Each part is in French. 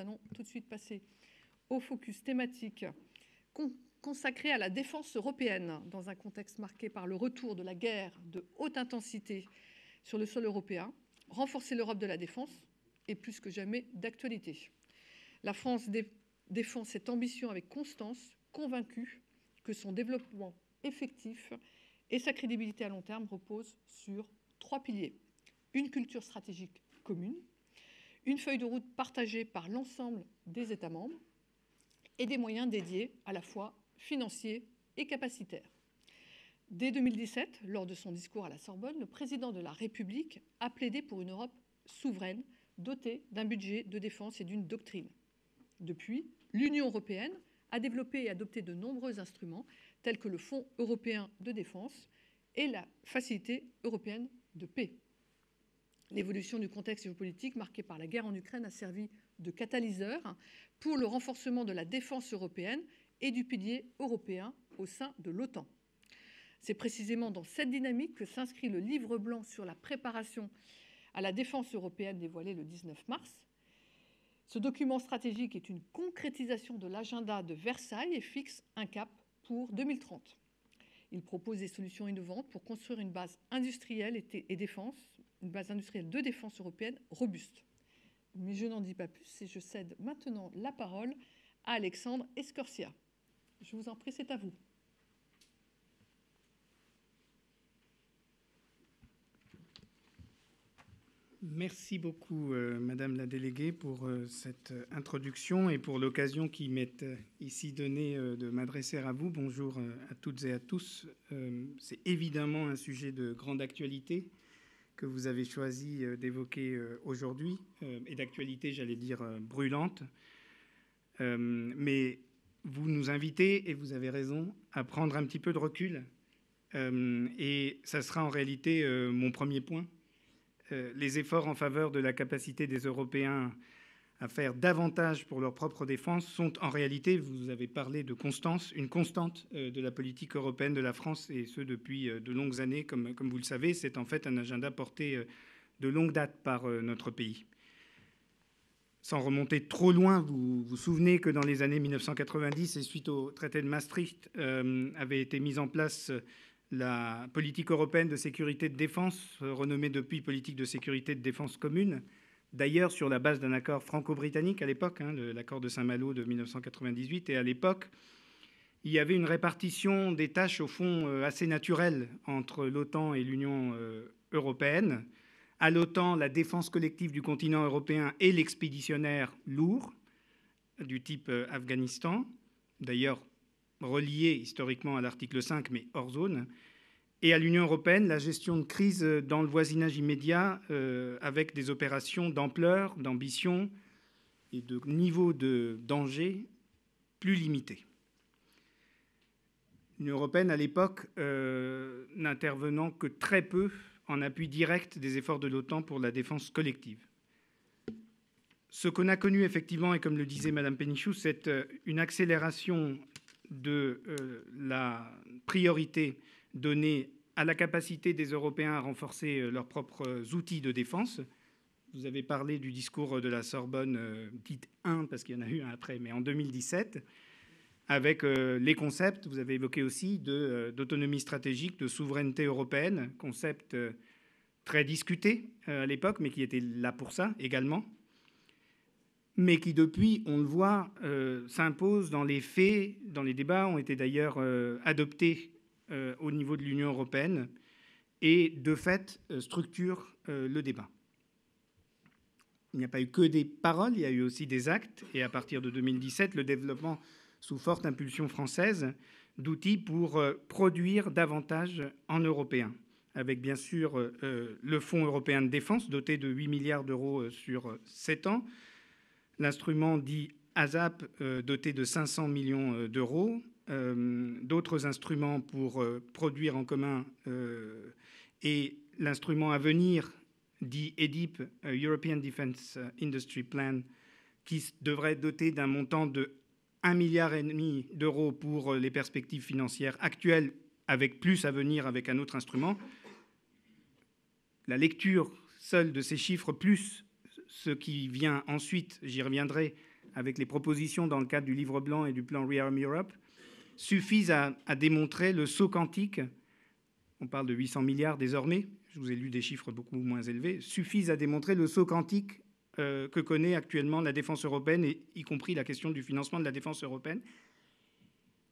allons tout de suite passer au focus thématique consacré à la défense européenne dans un contexte marqué par le retour de la guerre de haute intensité sur le sol européen. Renforcer l'Europe de la défense est plus que jamais d'actualité. La France défend cette ambition avec constance, convaincue que son développement effectif et sa crédibilité à long terme reposent sur 3 piliers. Une culture stratégique commune, une feuille de route partagée par l'ensemble des États membres et des moyens dédiés à la fois financiers et capacitaires. Dès 2017, lors de son discours à la Sorbonne, le président de la République a plaidé pour une Europe souveraine, dotée d'un budget de défense et d'une doctrine. Depuis, l'Union européenne a développé et adopté de nombreux instruments, tels que le Fonds européen de défense et la Facilité européenne de paix. L'évolution du contexte géopolitique marqué par la guerre en Ukraine a servi de catalyseur pour le renforcement de la défense européenne et du pilier européen au sein de l'OTAN. C'est précisément dans cette dynamique que s'inscrit le livre blanc sur la préparation à la défense européenne dévoilé le 19 mars. Ce document stratégique est une concrétisation de l'agenda de Versailles et fixe un cap pour 2030. Il propose des solutions innovantes pour construire une base industrielle et défense, une base industrielle de défense européenne robuste. Mais je n'en dis pas plus et je cède maintenant la parole à Alexandre Escorcia. Je vous en prie, c'est à vous. Merci beaucoup, Madame la déléguée, pour cette introduction et pour l'occasion qui m'est ici donnée de m'adresser à vous. Bonjour à toutes et à tous. C'est évidemment un sujet de grande actualité que vous avez choisi d'évoquer aujourd'hui, et d'actualité, j'allais dire, brûlante. Mais vous nous invitez, et vous avez raison, à prendre un petit peu de recul. Et ça sera en réalité mon premier point. Les efforts en faveur de la capacité des Européens à faire davantage pour leur propre défense sont en réalité, vous avez parlé de constance, une constante de la politique européenne de la France, et ce depuis de longues années. Comme vous le savez, c'est en fait un agenda porté de longue date par notre pays. Sans remonter trop loin, vous vous souvenez que dans les années 1990, et suite au traité de Maastricht, avait été mise en place la politique européenne de sécurité et de défense, renommée depuis politique de sécurité et de défense commune, d'ailleurs sur la base d'un accord franco-britannique à l'époque, l'accord de Saint-Malo de 1998. Et à l'époque, il y avait une répartition des tâches, au fond, assez naturelle entre l'OTAN et l'Union européenne. À l'OTAN, la défense collective du continent européen et l'expéditionnaire lourd, du type Afghanistan, d'ailleurs relié historiquement à l'article 5, mais hors zone, et à l'Union européenne, la gestion de crise dans le voisinage immédiat, avec des opérations d'ampleur, d'ambition et de niveau de danger plus limités. L'Union européenne, à l'époque, n'intervenant que très peu en appui direct des efforts de l'OTAN pour la défense collective. Ce qu'on a connu effectivement, et comme le disait Madame Pénichou, c'est une accélération de la priorité donnée à la capacité des Européens à renforcer leurs propres outils de défense. Vous avez parlé du discours de la Sorbonne, dite 1, parce qu'il y en a eu un après, mais en 2017, avec les concepts, vous avez évoqué aussi, d'autonomie stratégique, de souveraineté européenne, concept très discuté à l'époque, mais qui était là pour ça également, mais qui depuis, on le voit, s'impose dans les faits, dans les débats, ont été d'ailleurs adoptés au niveau de l'Union européenne et, de fait, structure le débat. Il n'y a pas eu que des paroles, il y a eu aussi des actes, et à partir de 2017, le développement sous forte impulsion française d'outils pour produire davantage en européen, avec bien sûr le Fonds européen de défense doté de 8 milliards d'euros sur 7 ans, l'instrument dit ASAP doté de 500 millions d'euros, d'autres instruments pour produire en commun et l'instrument à venir dit EDIP, European Defence Industry Plan, qui devrait doter d'un montant de 1,5 milliard d'euros pour les perspectives financières actuelles, avec plus à venir avec un autre instrument. La lecture seule de ces chiffres, plus ce qui vient ensuite, j'y reviendrai, avec les propositions dans le cadre du livre blanc et du plan Rearm Europe, suffisent à démontrer le saut quantique, on parle de 800 milliards désormais, je vous ai lu des chiffres beaucoup moins élevés, suffisent à démontrer le saut quantique que connaît actuellement la défense européenne, et y compris la question du financement de la défense européenne.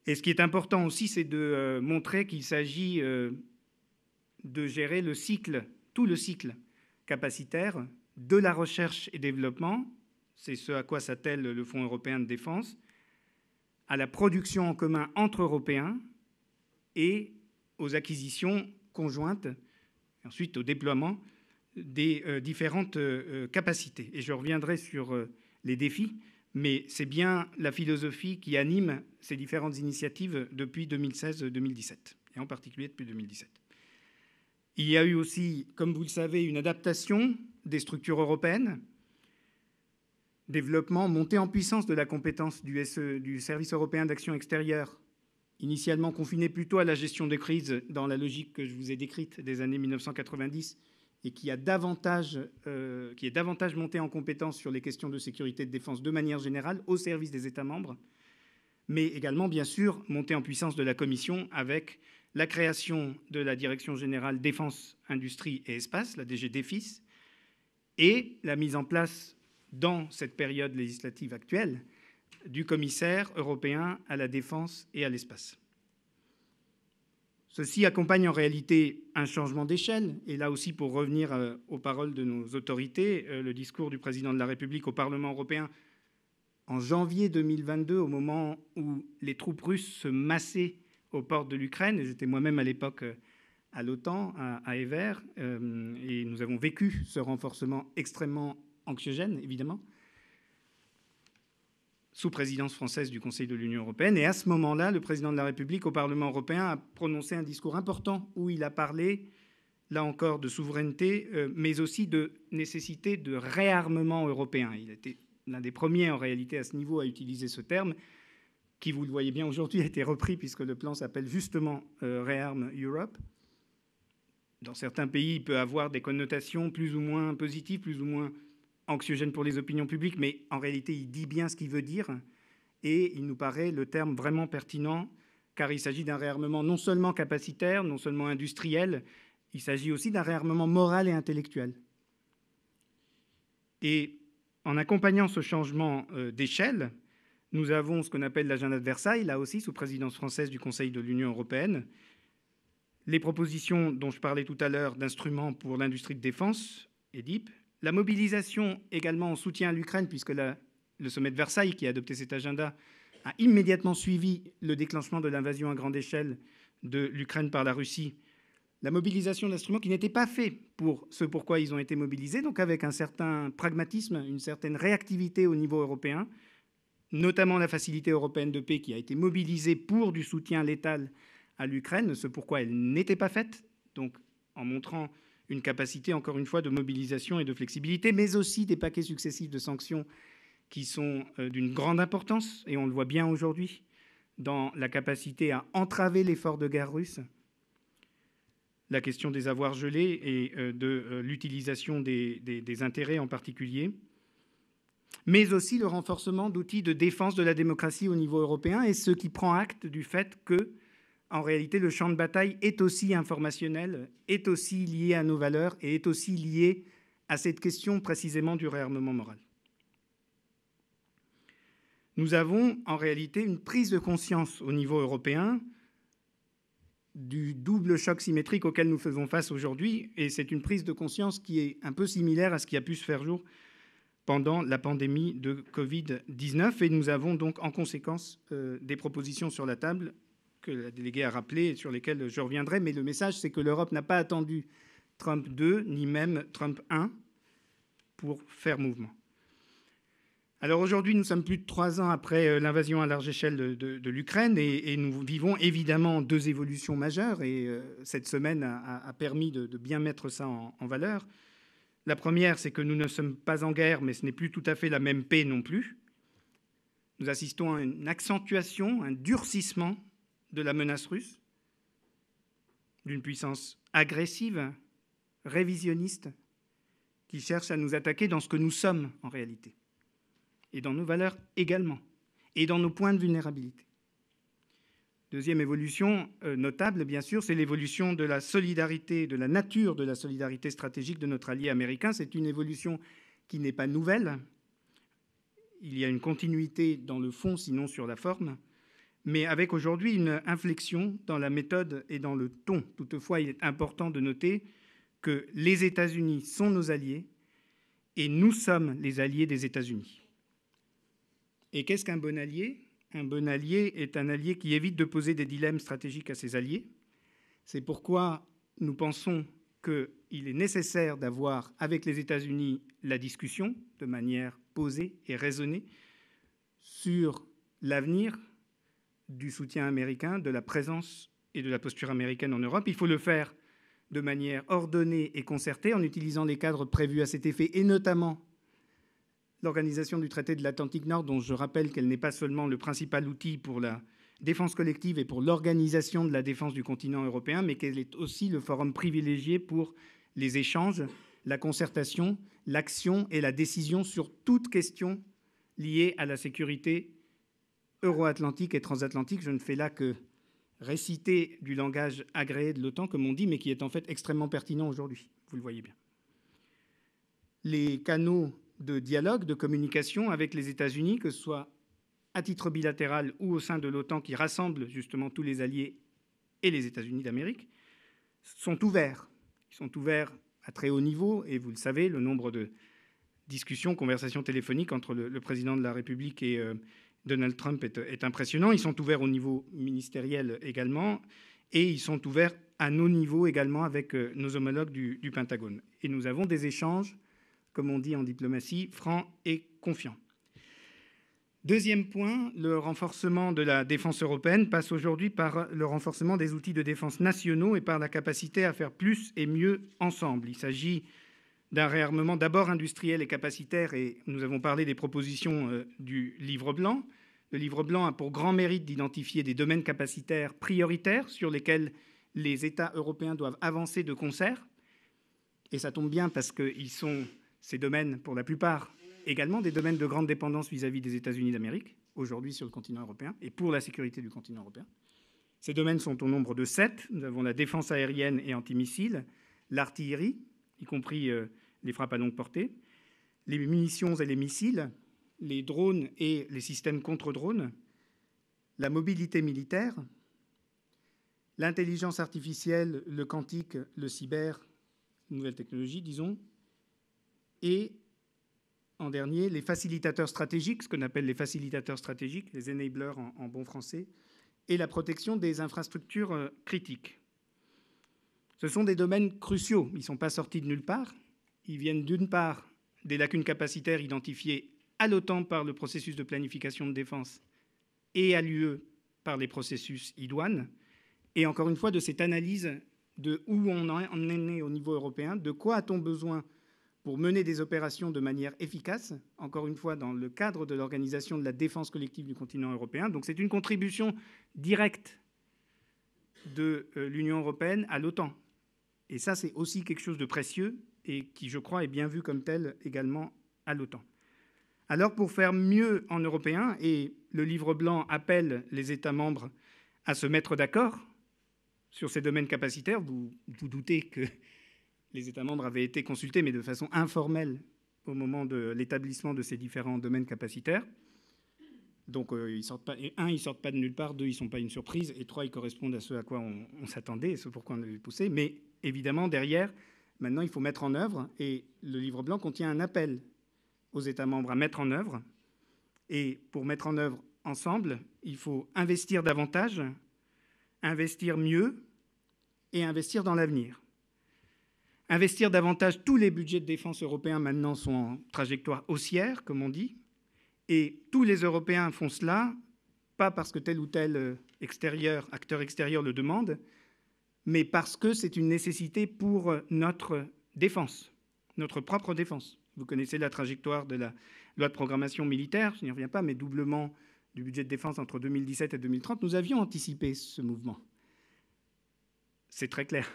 Et ce qui est important aussi, c'est de montrer qu'il s'agit de gérer le cycle, tout le cycle capacitaire de la recherche et développement, c'est ce à quoi s'attelle le Fonds européen de défense, à la production en commun entre Européens et aux acquisitions conjointes, et ensuite au déploiement des différentes capacités. Et je reviendrai sur les défis, mais c'est bien la philosophie qui anime ces différentes initiatives depuis 2016-2017, et en particulier depuis 2017. Il y a eu aussi, comme vous le savez, une adaptation des structures européennes, développement, montée en puissance de la compétence du Service européen d'action extérieure, initialement confiné plutôt à la gestion des crises dans la logique que je vous ai décrite des années 1990, et qui est davantage monté en compétence sur les questions de sécurité et de défense de manière générale au service des États membres, mais également, bien sûr, montée en puissance de la Commission avec la création de la Direction générale Défense, Industrie et Espace, la DG DEFIS, et la mise en place, dans cette période législative actuelle, du commissaire européen à la défense et à l'espace. Ceci accompagne en réalité un changement d'échelle, et là aussi, pour revenir aux paroles de nos autorités, le discours du président de la République au Parlement européen en janvier 2022, au moment où les troupes russes se massaient aux portes de l'Ukraine, et j'étais moi-même à l'époque à l'OTAN, à Evere, et nous avons vécu ce renforcement extrêmement anxiogène, évidemment, sous présidence française du Conseil de l'Union européenne. Et à ce moment-là, le président de la République au Parlement européen a prononcé un discours important où il a parlé, là encore, de souveraineté, mais aussi de nécessité de réarmement européen. Il était l'un des premiers, en réalité, à ce niveau, à utiliser ce terme, qui, vous le voyez bien aujourd'hui, a été repris puisque le plan s'appelle justement Rearm Europe. Dans certains pays, il peut avoir des connotations plus ou moins positives, plus ou moins anxiogène pour les opinions publiques, mais en réalité, il dit bien ce qu'il veut dire, et il nous paraît le terme vraiment pertinent, car il s'agit d'un réarmement non seulement capacitaire, non seulement industriel, il s'agit aussi d'un réarmement moral et intellectuel. Et en accompagnant ce changement d'échelle, nous avons ce qu'on appelle l'agenda de Versailles, là aussi sous présidence française du Conseil de l'Union européenne, les propositions dont je parlais tout à l'heure d'instruments pour l'industrie de défense, EDIP, la mobilisation également en soutien à l'Ukraine, puisque le sommet de Versailles, qui a adopté cet agenda, a immédiatement suivi le déclenchement de l'invasion à grande échelle de l'Ukraine par la Russie. La mobilisation d'instruments qui n'étaient pas faits pour ce pourquoi ils ont été mobilisés, donc avec un certain pragmatisme, une certaine réactivité au niveau européen, notamment la Facilité européenne de paix qui a été mobilisée pour du soutien létal à l'Ukraine, ce pourquoi elle n'était pas faite, donc en montrant une capacité, encore une fois, de mobilisation et de flexibilité, mais aussi des paquets successifs de sanctions qui sont d'une grande importance, et on le voit bien aujourd'hui, dans la capacité à entraver l'effort de guerre russe, la question des avoirs gelés et de l'utilisation des intérêts en particulier, mais aussi le renforcement d'outils de défense de la démocratie au niveau européen, et ce qui prend acte du fait que, en réalité, le champ de bataille est aussi informationnel, est aussi lié à nos valeurs et est aussi lié à cette question précisément du réarmement moral. Nous avons en réalité une prise de conscience au niveau européen du double choc symétrique auquel nous faisons face aujourd'hui, et c'est une prise de conscience qui est un peu similaire à ce qui a pu se faire jour pendant la pandémie de Covid-19, et nous avons donc en conséquence des propositions sur la table que la déléguée a rappelé et sur lesquels je reviendrai, mais le message, c'est que l'Europe n'a pas attendu Trump 2, ni même Trump 1, pour faire mouvement. Alors aujourd'hui, nous sommes plus de 3 ans après l'invasion à large échelle de l'Ukraine, et nous vivons évidemment 2 évolutions majeures, et cette semaine a permis de bien mettre ça en valeur. La première, c'est que nous ne sommes pas en guerre, mais ce n'est plus tout à fait la même paix non plus. Nous assistons à une accentuation, un durcissement de la menace russe, d'une puissance agressive, révisionniste, qui cherche à nous attaquer dans ce que nous sommes en réalité. et dans nos valeurs également, et dans nos points de vulnérabilité. Deuxième évolution notable, bien sûr, c'est l'évolution de la solidarité, de la nature de la solidarité stratégique de notre allié américain. C'est une évolution qui n'est pas nouvelle. Il y a une continuité dans le fond, sinon sur la forme, mais avec aujourd'hui une inflexion dans la méthode et dans le ton. Toutefois, il est important de noter que les États-Unis sont nos alliés et nous sommes les alliés des États-Unis. Et qu'est-ce qu'un bon allié ? Un bon allié est un allié qui évite de poser des dilemmes stratégiques à ses alliés. C'est pourquoi nous pensons qu'il est nécessaire d'avoir avec les États-Unis la discussion de manière posée et raisonnée sur l'avenir du soutien américain, de la présence et de la posture américaine en Europe. Il faut le faire de manière ordonnée et concertée en utilisant les cadres prévus à cet effet et notamment l'Organisation du traité de l'Atlantique Nord, dont je rappelle qu'elle n'est pas seulement le principal outil pour la défense collective et pour l'organisation de la défense du continent européen, mais qu'elle est aussi le forum privilégié pour les échanges, la concertation, l'action et la décision sur toute question liée à la sécurité euro-atlantique et transatlantique. Je ne fais là que réciter du langage agréé de l'OTAN, comme on dit, mais qui est en fait extrêmement pertinent aujourd'hui. Vous le voyez bien. Les canaux de dialogue, de communication avec les États-Unis, que ce soit à titre bilatéral ou au sein de l'OTAN, qui rassemble justement tous les alliés et les États-Unis d'Amérique, sont ouverts. Ils sont ouverts à très haut niveau, et vous le savez, le nombre de discussions, conversations téléphoniques entre le président de la République et Donald Trump est impressionnant. Ils sont ouverts au niveau ministériel également, et ils sont ouverts à nos niveaux également avec nos homologues du Pentagone. Et nous avons des échanges, comme on dit en diplomatie, francs et confiants. Deuxième point, le renforcement de la défense européenne passe aujourd'hui par le renforcement des outils de défense nationaux et par la capacité à faire plus et mieux ensemble. Il s'agit d'un réarmement d'abord industriel et capacitaire, et nous avons parlé des propositions du Livre blanc. Le Livre blanc a pour grand mérite d'identifier des domaines capacitaires prioritaires sur lesquels les États européens doivent avancer de concert. Et ça tombe bien parce qu'ils sont, ces domaines, pour la plupart, également des domaines de grande dépendance vis-à-vis des États-Unis d'Amérique, aujourd'hui sur le continent européen, et pour la sécurité du continent européen. Ces domaines sont au nombre de 7. Nous avons la défense aérienne et antimissile, l'artillerie, y compris les frappes à longue portée, les munitions et les missiles, les drones et les systèmes contre-drones, la mobilité militaire, l'intelligence artificielle, le quantique, le cyber, nouvelles technologies, disons, et en dernier, les facilitateurs stratégiques, ce qu'on appelle les facilitateurs stratégiques, les enablers en bon français, et la protection des infrastructures critiques. Ce sont des domaines cruciaux. Ils ne sont pas sortis de nulle part. Ils viennent d'une part des lacunes capacitaires identifiées à l'OTAN par le processus de planification de défense et à l'UE par les processus idoines, et encore une fois de cette analyse de où on en est né au niveau européen, de quoi a-t-on besoin pour mener des opérations de manière efficace, encore une fois dans le cadre de l'organisation de la défense collective du continent européen. Donc c'est une contribution directe de l'Union européenne à l'OTAN. Et ça, c'est aussi quelque chose de précieux et qui, je crois, est bien vu comme tel également à l'OTAN. Alors, pour faire mieux en européen, et le Livre blanc appelle les États membres à se mettre d'accord sur ces domaines capacitaires, vous doutez que les États membres avaient été consultés, mais de façon informelle au moment de l'établissement de ces différents domaines capacitaires. Donc, ils ne sortent pas de nulle part, 2, ils ne sont pas une surprise, et 3, ils correspondent à ce à quoi on s'attendait, et ce pourquoi on avait poussé. Mais évidemment, derrière, maintenant, il faut mettre en œuvre, et le Livre blanc contient un appel aux États membres à mettre en œuvre. Et pour mettre en œuvre ensemble, il faut investir davantage, investir mieux et investir dans l'avenir. Investir davantage, tous les budgets de défense européens maintenant sont en trajectoire haussière, comme on dit, et tous les Européens font cela, pas parce que tel ou tel acteur extérieur le demande, mais parce que c'est une nécessité pour notre défense, notre propre défense. Vous connaissez la trajectoire de la loi de programmation militaire, je n'y reviens pas, mais doublement du budget de défense entre 2017 et 2030. Nous avions anticipé ce mouvement. C'est très clair.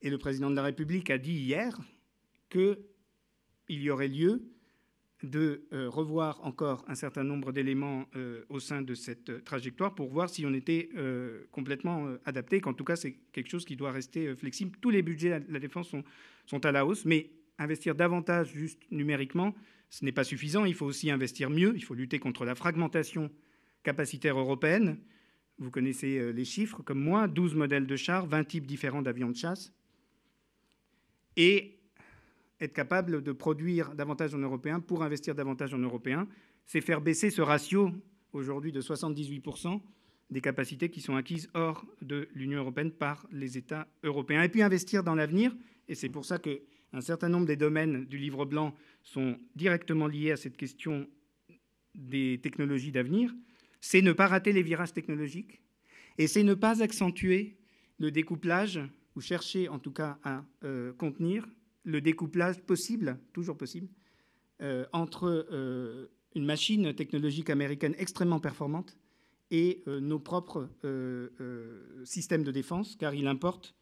Et le président de la République a dit hier qu'il y aurait lieu de revoir encore un certain nombre d'éléments au sein de cette trajectoire pour voir si on était complètement adapté, qu'en tout cas c'est quelque chose qui doit rester flexible. Tous les budgets de la défense sont à la hausse, mais investir davantage juste numériquement, ce n'est pas suffisant. Il faut aussi investir mieux, il faut lutter contre la fragmentation capacitaire européenne. Vous connaissez les chiffres comme moi, 12 modèles de chars, 20 types différents d'avions de chasse. Et être capable de produire davantage en européen pour investir davantage en européen, c'est faire baisser ce ratio aujourd'hui de 78% des capacités qui sont acquises hors de l'Union européenne par les États européens. Et puis investir dans l'avenir, et c'est pour ça qu'un certain nombre des domaines du livre blanc sont directement liés à cette question des technologies d'avenir, c'est ne pas rater les virages technologiques, et c'est ne pas accentuer le découplage, ou chercher en tout cas à contenir le découplage possible, toujours possible, entre une machine technologique américaine extrêmement performante et nos propres systèmes de défense, car il importe,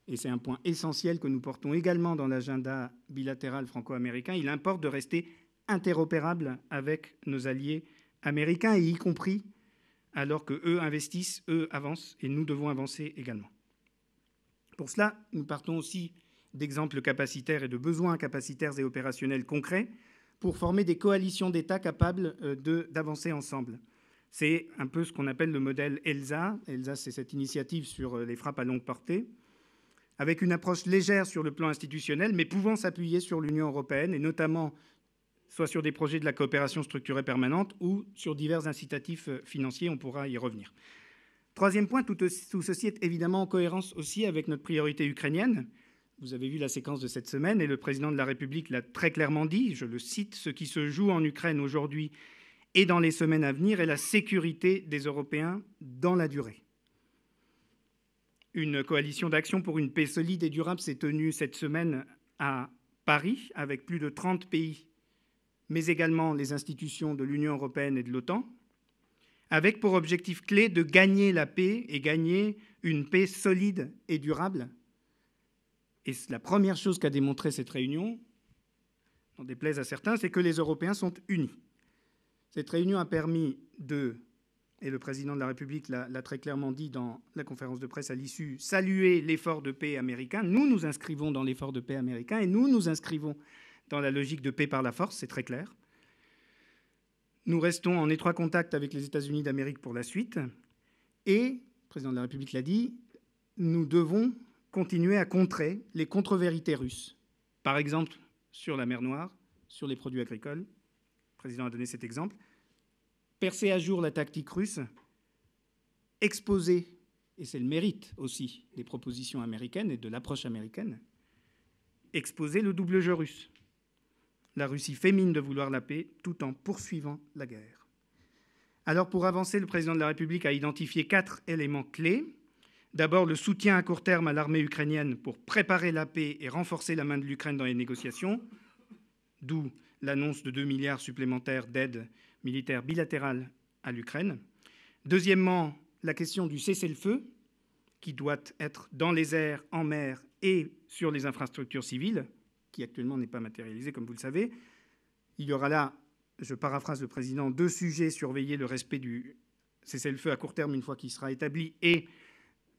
et c'est un point essentiel que nous portons également dans l'agenda bilatéral franco-américain, il importe de rester interopérable avec nos alliés américains, et y compris alors qu'eux investissent, eux avancent, et nous devons avancer également. Pour cela, nous partons aussi d'exemples capacitaires et de besoins capacitaires et opérationnels concrets pour former des coalitions d'États capables d'avancer ensemble. C'est un peu ce qu'on appelle le modèle ELSA. ELSA, c'est cette initiative sur les frappes à longue portée, avec une approche légère sur le plan institutionnel, mais pouvant s'appuyer sur l'Union européenne, et notamment soit sur des projets de la coopération structurée permanente ou sur divers incitatifs financiers. On pourra y revenir. Troisième point, tout ceci est évidemment en cohérence aussi avec notre priorité ukrainienne. Vous avez vu la séquence de cette semaine et le président de la République l'a très clairement dit, je le cite, « Ce qui se joue en Ukraine aujourd'hui et dans les semaines à venir est la sécurité des Européens dans la durée ». Une coalition d'action pour une paix solide et durable s'est tenue cette semaine à Paris avec plus de 30 pays, mais également les institutions de l'Union européenne et de l'OTAN, avec pour objectif clé de gagner la paix et gagner une paix solide et durable. Et la première chose qu'a démontré cette réunion, n'en déplaise à certains, c'est que les Européens sont unis. Cette réunion a permis et le président de la République l'a très clairement dit dans la conférence de presse à l'issue, saluer l'effort de paix américain. Nous nous inscrivons dans l'effort de paix américain et nous nous inscrivons dans la logique de paix par la force, c'est très clair. Nous restons en étroit contact avec les États-Unis d'Amérique pour la suite. Et, le président de la République l'a dit, nous devons continuer à contrer les contre-vérités russes. Par exemple, sur la mer Noire, sur les produits agricoles. Le président a donné cet exemple. Percer à jour la tactique russe, exposer, et c'est le mérite aussi des propositions américaines et de l'approche américaine, exposer le double jeu russe. La Russie fait mine de vouloir la paix tout en poursuivant la guerre. Alors, pour avancer, le président de la République a identifié 4 éléments clés. D'abord, le soutien à court terme à l'armée ukrainienne pour préparer la paix et renforcer la main de l'Ukraine dans les négociations, d'où l'annonce de 2 milliards supplémentaires d'aide militaire bilatérale à l'Ukraine. Deuxièmement, la question du cessez-le-feu, qui doit être dans les airs, en mer et sur les infrastructures civiles, qui actuellement n'est pas matérialisé, comme vous le savez. Il y aura là, je paraphrase le président, 2 sujets, surveiller le respect du cessez-le-feu à court terme une fois qu'il sera établi et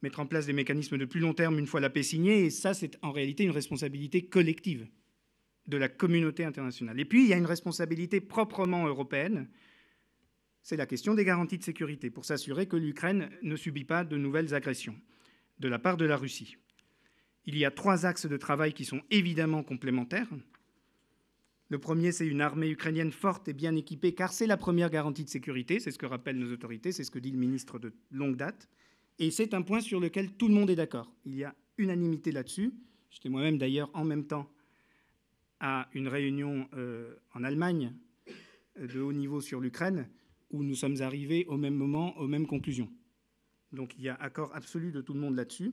mettre en place des mécanismes de plus long terme une fois la paix signée. Et ça, c'est en réalité une responsabilité collective de la communauté internationale. Et puis, il y a une responsabilité proprement européenne. C'est la question des garanties de sécurité pour s'assurer que l'Ukraine ne subit pas de nouvelles agressions de la part de la Russie. Il y a 3 axes de travail qui sont évidemment complémentaires. Le premier, c'est une armée ukrainienne forte et bien équipée, car c'est la première garantie de sécurité, c'est ce que rappellent nos autorités, c'est ce que dit le ministre de longue date. Et c'est un point sur lequel tout le monde est d'accord. Il y a unanimité là-dessus. J'étais moi-même d'ailleurs en même temps à une réunion en Allemagne de haut niveau sur l'Ukraine, où nous sommes arrivés au même moment, aux mêmes conclusions. Donc il y a accord absolu de tout le monde là-dessus.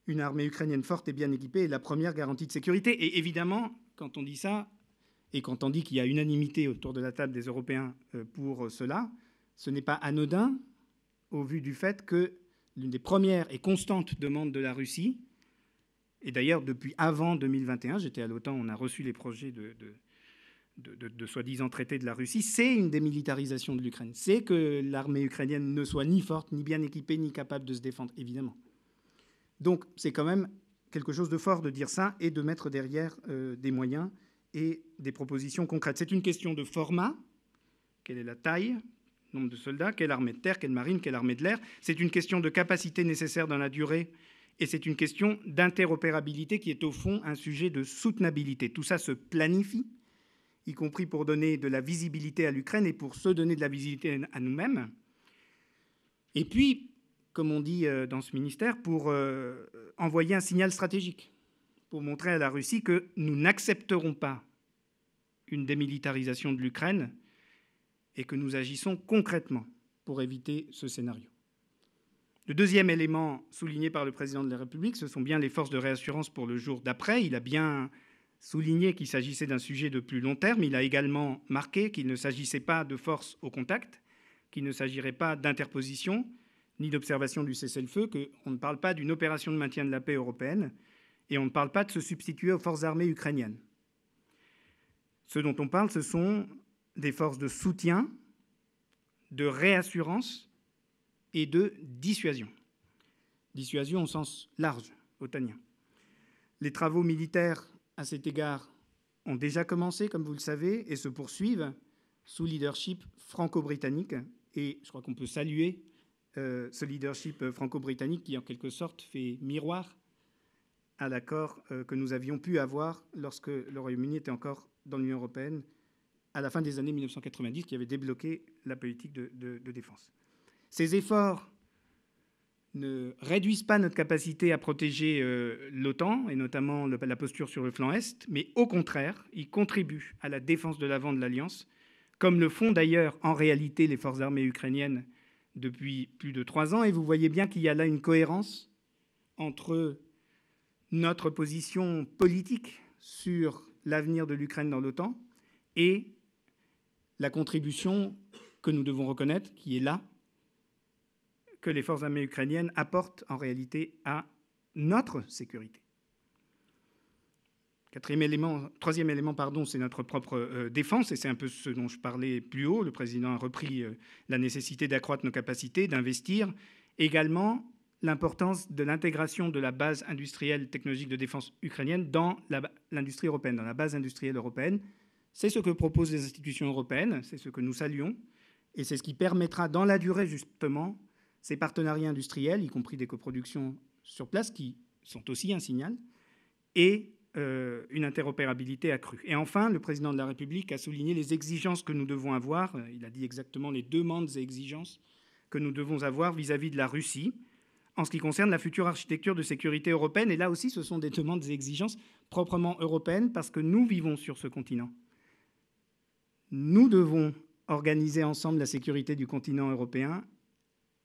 Une armée ukrainienne forte et bien équipée est la première garantie de sécurité. Et évidemment, quand on dit ça, et quand on dit qu'il y a unanimité autour de la table des Européens pour cela, ce n'est pas anodin au vu du fait que l'une des premières et constantes demandes de la Russie, et d'ailleurs depuis avant 2021, j'étais à l'OTAN, on a reçu les projets de soi-disant traité de la Russie, c'est une démilitarisation de l'Ukraine. C'est que l'armée ukrainienne ne soit ni forte, ni bien équipée, ni capable de se défendre, évidemment. Donc c'est quand même quelque chose de fort de dire ça et de mettre derrière des moyens et des propositions concrètes. C'est une question de format. Quelle est la taille, nombre de soldats, quelle armée de terre, quelle marine, quelle armée de l'air. C'est une question de capacité nécessaire dans la durée et c'est une question d'interopérabilité qui est au fond un sujet de soutenabilité. Tout ça se planifie, y compris pour donner de la visibilité à l'Ukraine et pour se donner de la visibilité à nous-mêmes. Et puis, comme on dit dans ce ministère, pour envoyer un signal stratégique, pour montrer à la Russie que nous n'accepterons pas une démilitarisation de l'Ukraine et que nous agissons concrètement pour éviter ce scénario. Le deuxième élément souligné par le président de la République, ce sont bien les forces de réassurance pour le jour d'après. Il a bien souligné qu'il s'agissait d'un sujet de plus long terme. Il a également marqué qu'il ne s'agissait pas de forces au contact, qu'il ne s'agirait pas d'interposition ni d'observation du cessez-le-feu, qu'on ne parle pas d'une opération de maintien de la paix européenne et on ne parle pas de se substituer aux forces armées ukrainiennes. Ce dont on parle, ce sont des forces de soutien, de réassurance et de dissuasion. Dissuasion au sens large, otanien. Les travaux militaires, à cet égard, ont déjà commencé, comme vous le savez, et se poursuivent sous leadership franco-britannique. Et je crois qu'on peut saluer ce leadership franco-britannique qui, en quelque sorte, fait miroir à l'accord que nous avions pu avoir lorsque le Royaume-Uni était encore dans l'Union européenne, à la fin des années 1990, qui avait débloqué la politique de défense. Ces efforts ne réduisent pas notre capacité à protéger l'OTAN, et notamment la posture sur le flanc Est, mais au contraire, ils contribuent à la défense de l'avant de l'Alliance, comme le font d'ailleurs en réalité les forces armées ukrainiennes depuis plus de 3 ans. Et vous voyez bien qu'il y a là une cohérence entre notre position politique sur l'avenir de l'Ukraine dans l'OTAN et la contribution que nous devons reconnaître, qui est là, que les forces armées ukrainiennes apportent en réalité à notre sécurité. Troisième élément, c'est notre propre défense, et c'est un peu ce dont je parlais plus haut. Le président a repris la nécessité d'accroître nos capacités, d'investir. Également, l'importance de l'intégration de la base industrielle technologique de défense ukrainienne dans l'industrie européenne, dans la base industrielle européenne. C'est ce que proposent les institutions européennes, c'est ce que nous saluons, et c'est ce qui permettra dans la durée, justement, ces partenariats industriels, y compris des coproductions sur place, qui sont aussi un signal, et une interopérabilité accrue. Et enfin, le président de la République a souligné les exigences que nous devons avoir. Il a dit exactement les demandes et exigences que nous devons avoir vis-à-vis de la Russie en ce qui concerne la future architecture de sécurité européenne. Et là aussi, ce sont des demandes et exigences proprement européennes parce que nous vivons sur ce continent. Nous devons organiser ensemble la sécurité du continent européen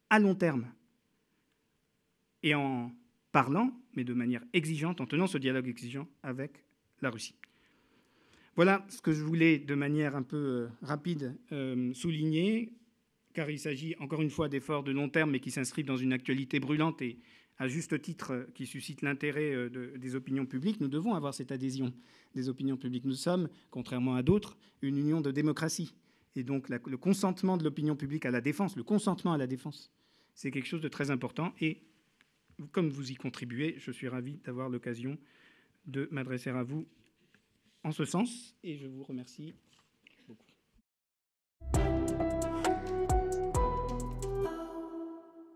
à long terme et en parlant, mais de manière exigeante, en tenant ce dialogue exigeant avec la Russie. Voilà ce que je voulais, de manière un peu rapide, souligner, car il s'agit encore une fois d'efforts de long terme, mais qui s'inscrivent dans une actualité brûlante et, à juste titre, qui suscite l'intérêt des opinions publiques. Nous devons avoir cette adhésion des opinions publiques. Nous sommes, contrairement à d'autres, une union de démocratie. Et donc le consentement de l'opinion publique à la défense, le consentement à la défense, c'est quelque chose de très important. Et comme vous y contribuez, je suis ravi d'avoir l'occasion de m'adresser à vous en ce sens. Et je vous remercie